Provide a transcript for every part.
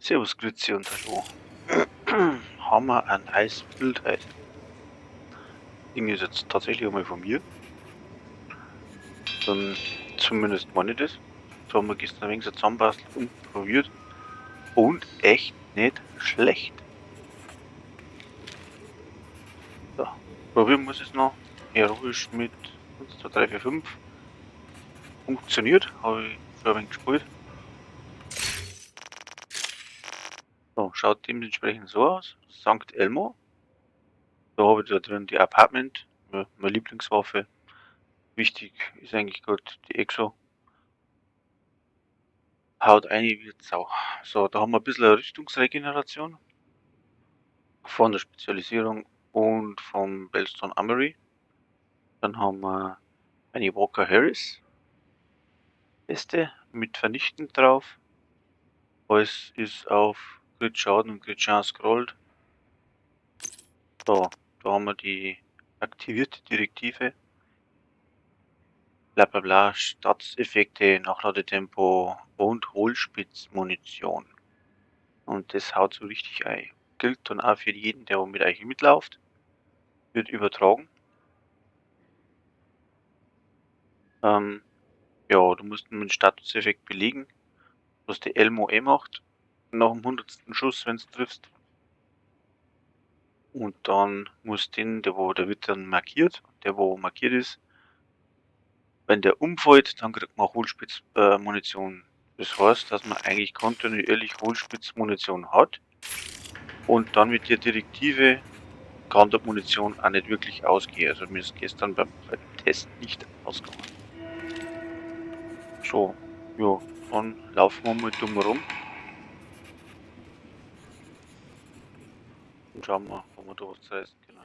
Servus, Grüezi und hallo. Haben wir ein neues Bild heute. Ding ist jetzt tatsächlich einmal von mir. Dann zumindest meine ich das. So haben wir gestern ein wenig so zusammenbastelt und probiert. Und echt nicht schlecht. So, probieren muss es noch. Heroisch mit 1, 2, 3, 4, 5. Funktioniert, habe ich schon ein wenig gespielt. So, schaut dementsprechend so aus. St. Elmo. Da habe ich da drin die Apartment, meine Lieblingswaffe. Wichtig ist eigentlich gerade die Exo. Haut eine wie Sau. So, da haben wir ein bisschen eine Rüstungsregeneration von der Spezialisierung und vom Bellstone Armory. Dann haben wir eine Walker Harris Weste mit vernichtend drauf. Alles ist auf Crit Schaden und Crit Chance scrollt. So, da haben wir die aktivierte Direktive. Bla bla bla, Statseffekte, Nachladetempo und Hohlspitzmunition. Und das haut so richtig ein. Gilt dann auch für jeden, der mit euch mitläuft. Wird übertragen. Ja, du musst einen Statuseffekt belegen, was die Elmo macht. Nach dem 100. Schuss, wenn du triffst. Und dann muss der wird dann markiert. Der, wo markiert ist, wenn der umfällt, dann kriegt man Hohlspitzmunition. Das heißt, dass man eigentlich kontinuierlich Hohlspitzmunition hat. Und dann mit der Direktive kann der Munition auch nicht wirklich ausgehen. Also mir ist gestern beim Test nicht ausgegangen. So, ja, dann laufen wir mal dumm rum und schauen wir, ob wir da was zu essen können.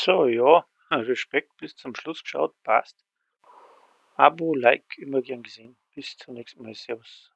So, ja, Respekt, bis zum Schluss geschaut, passt. Abo, Like, immer gern gesehen. Bis zum nächsten Mal. Servus.